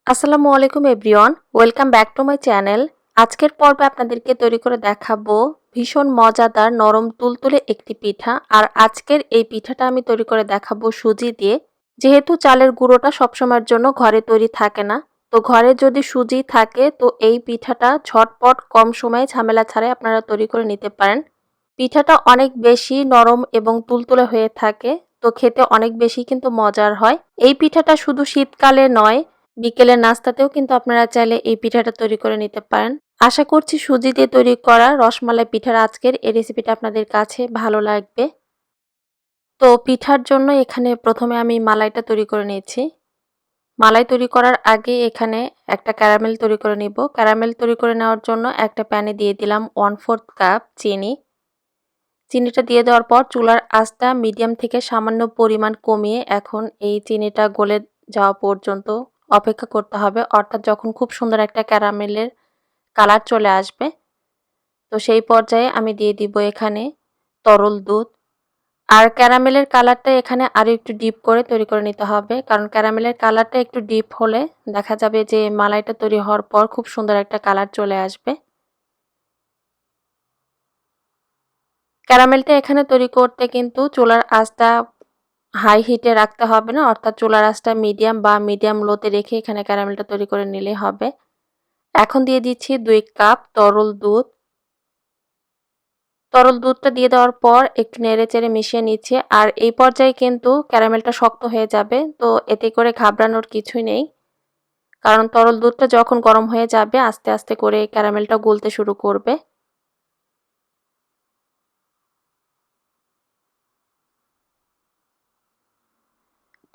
Assalamualikum everyone, welcome back to my channel. আজকের পর্বে আপনাদেরকে তৈরি করে দেখাবো ভীষণ মজাদার নরম তুলতুলে একটি পিঠা। আর আজকের এই পিঠাটা আমি তৈরি করে দেখাবো সুজি দিয়ে। যেহেতু চালের গুঁড়োটা সবসময়ের জন্য ঘরে তৈরি থাকে না, তো ঘরে যদি সুজি থাকে তো এই পিঠাটা ঝটপট কম সময়ে ঝামেলা ছাড়াই আপনারা তৈরি করে নিতে পারেন। পিঠাটা অনেক বেশি নরম এবং তুলতুলে হয়ে থাকে, তো খেতে অনেক বেশি কিন্তু মজার হয়। এই পিঠাটা শুধু শীতকালে নয়, বিকেলের নাস্তাতেও কিন্তু আপনারা চাইলে এই পিঠাটা তৈরি করে নিতে পারেন। আশা করছি সুজি দিয়ে তৈরি করা রসমালাই পিঠার আজকের এই রেসিপিটা আপনাদের কাছে ভালো লাগবে। তো পিঠার জন্য এখানে প্রথমে আমি মালাইটা তৈরি করে নিয়েছি। মালাই তৈরি করার আগে এখানে একটা ক্যারামেল তৈরি করে নিব। ক্যারামেল তৈরি করে নেওয়ার জন্য একটা প্যানে দিয়ে দিলাম 1/4 কাপ চিনি। চিনিটা দিয়ে দেওয়ার পর চুলার আঁচটা মিডিয়াম থেকে সামান্য পরিমাণ কমিয়ে এখন এই চিনিটা গলে যাওয়া পর্যন্ত অপেক্ষা করতে হবে, অর্থাৎ যখন খুব সুন্দর একটা ক্যারামেলের কালার চলে আসবে, তো সেই পর্যায়ে আমি দিয়ে দিব এখানে তরল দুধ। আর ক্যারামেলের কালারটা এখানে আরও একটু ডিপ করে তৈরি করে নিতে হবে, কারণ ক্যারামেলের কালারটা একটু ডিপ হলে দেখা যাবে যে মালাইটা তৈরি হওয়ার পর খুব সুন্দর একটা কালার চলে আসবে। ক্যারামেলটা এখানে তৈরি করতে কিন্তু চুলার আঁচটা হাই হিটে রাখতে হবে না, অর্থাৎ চুলার আঁচটা মিডিয়াম বা মিডিয়াম লোতে রেখে এখানে ক্যারামেলটা তৈরি করে নিলেই হবে। এখন দিয়ে দিচ্ছি 2 কাপ তরল দুধ। তরল দুধটা দিয়ে দেওয়ার পর একটু নেড়েচেড়ে মিশিয়ে নিচ্ছি। আর এই পর্যায়ে কিন্তু ক্যারামেলটা শক্ত হয়ে যাবে, তো এতে করে ঘাবড়ানোর কিছুই নেই, কারণ তরল দুধটা যখন গরম হয়ে যাবে আস্তে আস্তে করে ক্যারামেলটা গলতে শুরু করবে।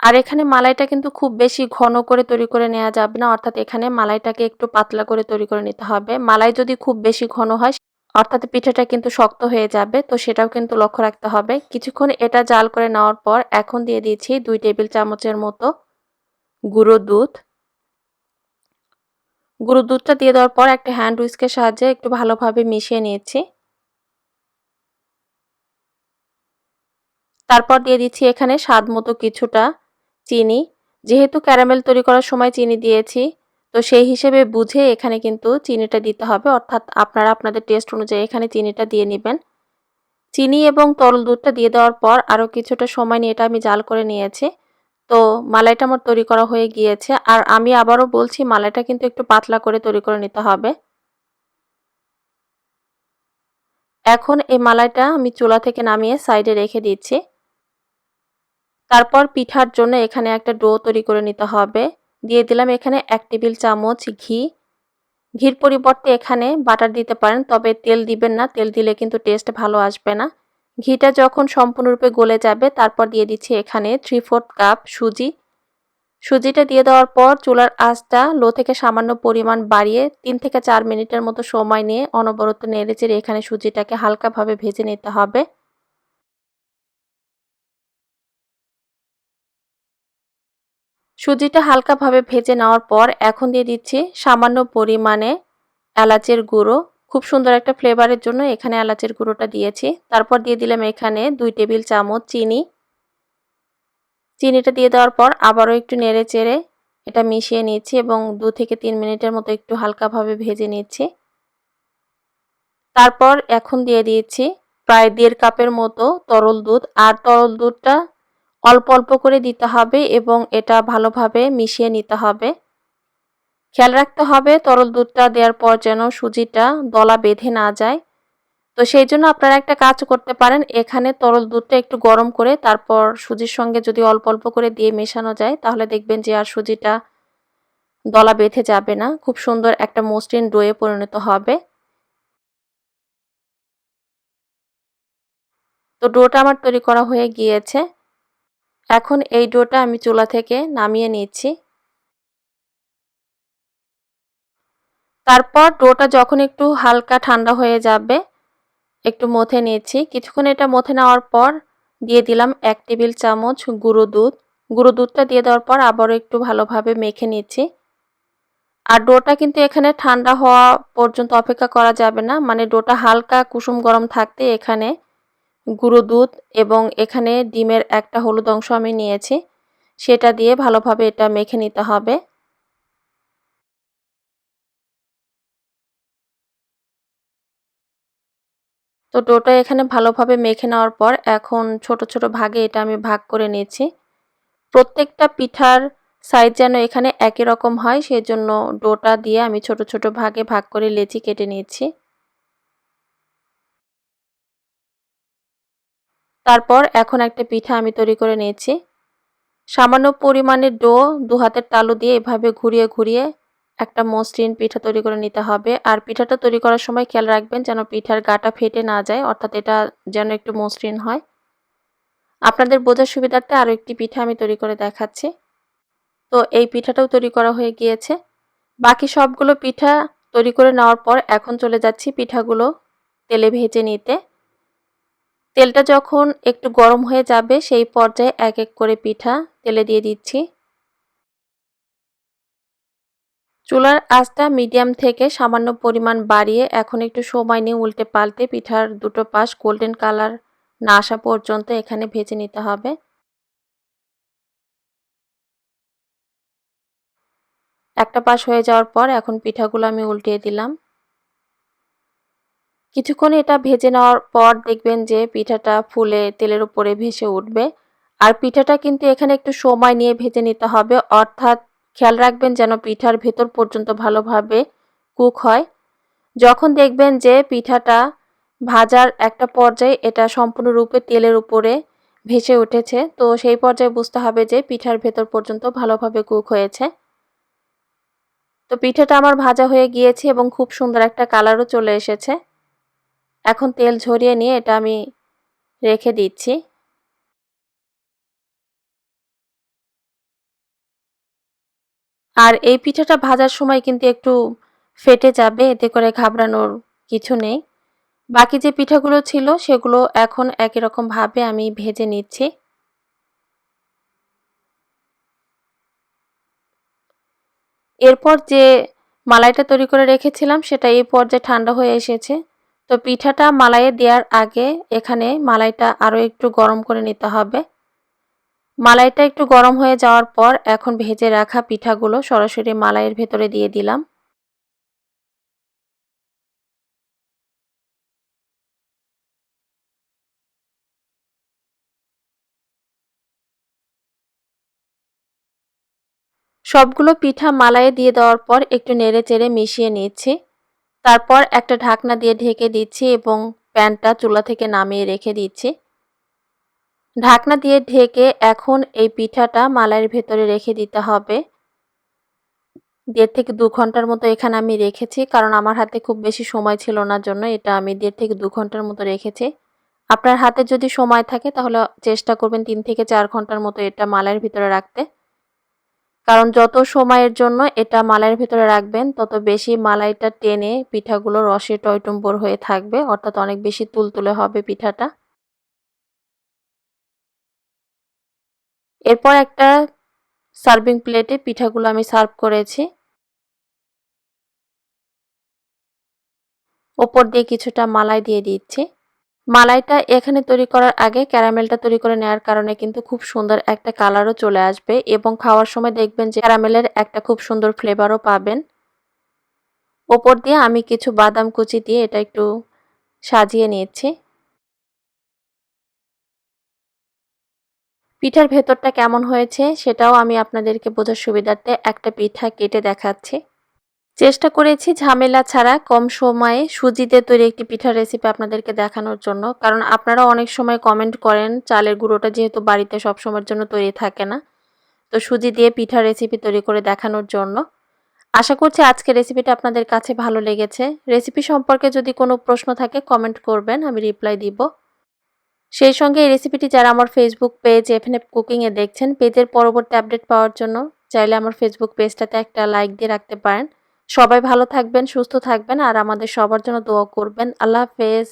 আর এখানে মালাইটা কিন্তু খুব বেশি ঘন করে তৈরি করে নেওয়া যাবে না, অর্থাৎ এখানে মালাইটাকে একটু পাতলা করে তৈরি করে নিতে হবে। মালাই যদি খুব বেশি ঘন হয় অর্থাৎ পিঠাটা কিন্তু শক্ত হয়ে যাবে, তো সেটাও কিন্তু লক্ষ্য রাখতে হবে। কিছুক্ষণ এটা জাল করে নেওয়ার পর এখন দিয়ে দিয়েছি 2 টেবিল চামচের মতো গুঁড়ো দুধ। গুঁড়ো দুধটা দিয়ে দেওয়ার পর একটা হ্যান্ড হুইস্কের সাহায্যে একটু ভালোভাবে মিশিয়ে নিয়েছি। তারপর দিয়ে দিচ্ছি এখানে স্বাদ মতো কিছুটা চিনি। যেহেতু ক্যারামেল তৈরি করার সময় চিনি দিয়েছি, তো সেই হিসেবে বুঝে এখানে কিন্তু চিনিটা দিতে হবে, অর্থাৎ আপনারা আপনাদের টেস্ট অনুযায়ী এখানে চিনিটা দিয়ে নেবেন। চিনি এবং তরল দুধটা দিয়ে দেওয়ার পর আরও কিছুটা সময় নিয়ে এটা আমি জাল করে নিয়েছি। তো মালাইটা আমার তৈরি করা হয়ে গিয়েছে। আর আমি আবারও বলছি, মালাইটা কিন্তু একটু পাতলা করে তৈরি করে নিতে হবে। এখন এই মালাইটা আমি চুলা থেকে নামিয়ে সাইডে রেখে দিচ্ছি। তারপর পিঠার জন্য এখানে একটা ডো তৈরি করে নিতে হবে। দিয়ে দিলাম এখানে 1 টেবিল চামচ ঘি। ঘির পরিবর্তে এখানে বাটার দিতে পারেন, তবে তেল দিবেন না, তেল দিলে কিন্তু টেস্ট ভালো আসবে না। ঘিটা যখন সম্পূর্ণরূপে গলে যাবে তারপর দিয়ে দিচ্ছি এখানে 3/4 কাপ সুজি। সুজিটা দিয়ে দেওয়ার পর চুলার আঁচটা লো থেকে সামান্য পরিমাণ বাড়িয়ে 3 থেকে 4 মিনিটের মতো সময় নিয়ে অনবরত নেড়েচেড়ে এখানে সুজিটাকে হালকাভাবে ভেজে নিতে হবে। সুজিটা হালকাভাবে ভেজে নেওয়ার পর এখন দিয়ে দিচ্ছি সামান্য পরিমাণে এলাচের গুঁড়ো। খুব সুন্দর একটা ফ্লেভারের জন্য এখানে এলাচের গুঁড়োটা দিয়েছি। তারপর দিয়ে দিলাম এখানে 2 টেবিল চামচ চিনি। চিনিটা দিয়ে দেওয়ার পর আবারও একটু নেড়েচেড়ে এটা মিশিয়ে নিচ্ছি এবং 2 থেকে 3 মিনিটের মতো একটু হালকাভাবে ভেজে নিচ্ছি। তারপর এখন দিয়ে দিয়েছি প্রায় 1.5 কাপের মতো তরল দুধ। আর তরল দুধটা অল্প অল্প করে দিতে হবে এবং এটা ভালোভাবে মিশিয়ে নিতে হবে। খেয়াল রাখতে হবে তরল দুধটা দেওয়ার পর যেন সুজিটা দলা বেঁধে না যায়। তো সেই জন্য আপনারা একটা কাজ করতে পারেন, এখানে তরল দুধটা একটু গরম করে তারপর সুজির সঙ্গে যদি অল্প অল্প করে দিয়ে মেশানো যায় তাহলে দেখবেন যে আর সুজিটা দলা বেঁধে যাবে না, খুব সুন্দর একটা মসৃণ ডোয়ে পরিণত হবে। তো ডোটা আমার তৈরি করা হয়ে গিয়েছে। এখন এই ডোটা আমি চুলা থেকে নামিয়ে নিচ্ছি। তারপর ডোটা যখন একটু হালকা ঠান্ডা হয়ে যাবে একটু মথে নিচ্ছি। কিছুক্ষণ এটা মথে নেওয়ার পর দিয়ে দিলাম 1 টেবিল চামচ গুঁড়ো দুধ। গুঁড়ো দুধটা দিয়ে দেওয়ার পর আবারও একটু ভালোভাবে মেখে নিচ্ছি। আর ডোটা কিন্তু এখানে ঠান্ডা হওয়া পর্যন্ত অপেক্ষা করা যাবে না, মানে ডোটা হালকা কুসুম গরম থাকতে এখানে গুঁড়ো দুধ এবং এখানে ডিমের একটা হলুদ অংশ আমি নিয়েছি, সেটা দিয়ে ভালোভাবে এটা মেখে নিতে হবে। তো ডোটা এখানে ভালোভাবে মেখে নেওয়ার পর এখন ছোট ছোট ভাগে এটা আমি ভাগ করে নিয়েছি। প্রত্যেকটা পিঠার সাইজ যেন এখানে একই রকম হয় সেজন্য ডোটা দিয়ে আমি ছোট ছোট ভাগে ভাগ করে লেচি কেটে নিয়েছি। তারপর এখন একটা পিঠা আমি তৈরি করে নিয়েছি। সামান্য পরিমাণে ডো 2 হাতের তালু দিয়ে এভাবে ঘুরিয়ে ঘুরিয়ে একটা মসৃণ পিঠা তৈরি করে নিতে হবে। আর পিঠাটা তৈরি করার সময় খেয়াল রাখবেন যেন পিঠার গাটা ফেটে না যায়, অর্থাৎ এটা যেন একটু মসৃণ হয়। আপনাদের বোঝার সুবিধার্থে আরও একটি পিঠা আমি তৈরি করে দেখাচ্ছি। তো এই পিঠাটাও তৈরি করা হয়ে গিয়েছে। বাকি সবগুলো পিঠা তৈরি করে নেওয়ার পর এখন চলে যাচ্ছি পিঠাগুলো তেলে ভেজে নিতে। তেলটা যখন একটু গরম হয়ে যাবে সেই পর্যায়ে এক এক করে পিঠা তেলে দিয়ে দিচ্ছি। চুলার আঁচটা মিডিয়াম থেকে সামান্য পরিমাণ বাড়িয়ে এখন একটু সময় নিয়ে উল্টে পাল্টে পিঠার দুটো পাশ গোল্ডেন কালার না আসা পর্যন্ত এখানে ভেজে নিতে হবে। একটা পাশ হয়ে যাওয়ার পর এখন পিঠাগুলো আমি উল্টিয়ে দিলাম। কিছুক্ষণ এটা ভেজে নেওয়ার পর দেখবেন যে পিঠাটা ফুলে তেলের উপরে ভেসে উঠবে। আর পিঠাটা কিন্তু এখানে একটু সময় নিয়ে ভেজে নিতে হবে, অর্থাৎ খেয়াল রাখবেন যেন পিঠার ভেতর পর্যন্ত ভালোভাবে কুক হয়। যখন দেখবেন যে পিঠাটা ভাজার একটা পর্যায়ে এটা সম্পূর্ণরূপে তেলের উপরে ভেসে উঠেছে, তো সেই পর্যায়ে বুঝতে হবে যে পিঠার ভেতর পর্যন্ত ভালোভাবে কুক হয়েছে। তো পিঠাটা আমার ভাজা হয়ে গিয়েছে এবং খুব সুন্দর একটা কালারও চলে এসেছে। এখন তেল ঝরিয়ে নিয়ে এটা আমি রেখে দিচ্ছি। আর এই পিঠাটা ভাজার সময় কিন্তু একটু ফেটে যাবে, এতে করে ঘাবড়ানোর কিছু নেই। বাকি যে পিঠাগুলো ছিল সেগুলো এখন একই রকম ভাবে আমি ভেজে নিচ্ছি। এরপর যে মালাইটা তৈরি করে রেখেছিলাম সেটা এই পর্যায়ে ঠান্ডা হয়ে এসেছে। তো পিঠাটা মালাইয়ে দেওয়ার আগে এখানে মালাইটা আরও একটু গরম করে নিতে হবে। মালাইটা একটু গরম হয়ে যাওয়ার পর এখন ভেজে রাখা পিঠাগুলো সরাসরি মালাইয়ের ভেতরে দিয়ে দিলাম। সবগুলো পিঠা মালাইয়ে দিয়ে দেওয়ার পর একটু নেড়েচেড়ে মিশিয়ে নিচ্ছি। তারপর একটা ঢাকনা দিয়ে ঢেকে দিচ্ছি এবং প্যানটা চুলা থেকে নামিয়ে রেখে দিচ্ছি। ঢাকনা দিয়ে ঢেকে এখন এই পিঠাটা মালাইয়ের ভেতরে রেখে দিতে হবে। 1.5 থেকে 2 ঘন্টার মতো এখানে আমি রেখেছি, কারণ আমার হাতে খুব বেশি সময় ছিল না জন্য এটা আমি 1.5 থেকে 2 ঘন্টার মতো রেখেছি। আপনার হাতে যদি সময় থাকে তাহলে চেষ্টা করবেন 3 থেকে 4 ঘন্টার মতো এটা মালাইয়ের ভিতরে রাখতে। কারণ যত সময়ের জন্য এটা মালাইয়ের ভিতরে রাখবেন তত বেশি মালাইটা টেনে পিঠাগুলো রসে টইটুম্বর হয়ে থাকবে, অর্থাৎ অনেক বেশি তুলতুলে হবে পিঠাটা। এরপর একটা সার্ভিং প্লেটে পিঠাগুলো আমি সার্ভ করেছি। ওপর দিয়ে কিছুটা মালাই দিয়ে দিচ্ছি। মালাইটা এখানে তৈরি করার আগে ক্যারামেলটা তৈরি করে নেওয়ার কারণে কিন্তু খুব সুন্দর একটা কালারও চলে আসবে এবং খাওয়ার সময় দেখবেন যে ক্যারামেলের একটা খুব সুন্দর ফ্লেভারও পাবেন। ওপর দিয়ে আমি কিছু বাদাম কুচি দিয়ে এটা একটু সাজিয়ে নিয়েছি। পিঠার ভেতরটা কেমন হয়েছে সেটাও আমি আপনাদেরকে বোঝার সুবিধার্থে একটা পিঠা কেটে দেখাচ্ছি। চেষ্টা করেছি ঝামেলা ছাড়া কম সময়ে সুজি দিয়ে তৈরি একটি পিঠার রেসিপি আপনাদেরকে দেখানোর জন্য, কারণ আপনারা অনেক সময় কমেন্ট করেন চালের গুঁড়োটা যেহেতু বাড়িতে সবসময়ের জন্য তৈরি থাকে না, তো সুজি দিয়ে পিঠার রেসিপি তৈরি করে দেখানোর জন্য। আশা করছি আজকের রেসিপিটা আপনাদের কাছে ভালো লেগেছে। রেসিপি সম্পর্কে যদি কোনো প্রশ্ন থাকে কমেন্ট করবেন, আমি রিপ্লাই দিব। সেই সঙ্গে এই রেসিপিটি যারা আমার ফেসবুক পেজ এফএনএফ কুকিং এ দেখছেন, পেজের পরবর্তী আপডেট পাওয়ার জন্য চাইলে আমার ফেসবুক পেজটাতে একটা লাইক দিয়ে রাখতে পারেন। সবাই ভালো থাকবেন, সুস্থ থাকবেন আর আমাদের সবার জন্য দোয়া করবেন। আল্লাহ হাফেজ।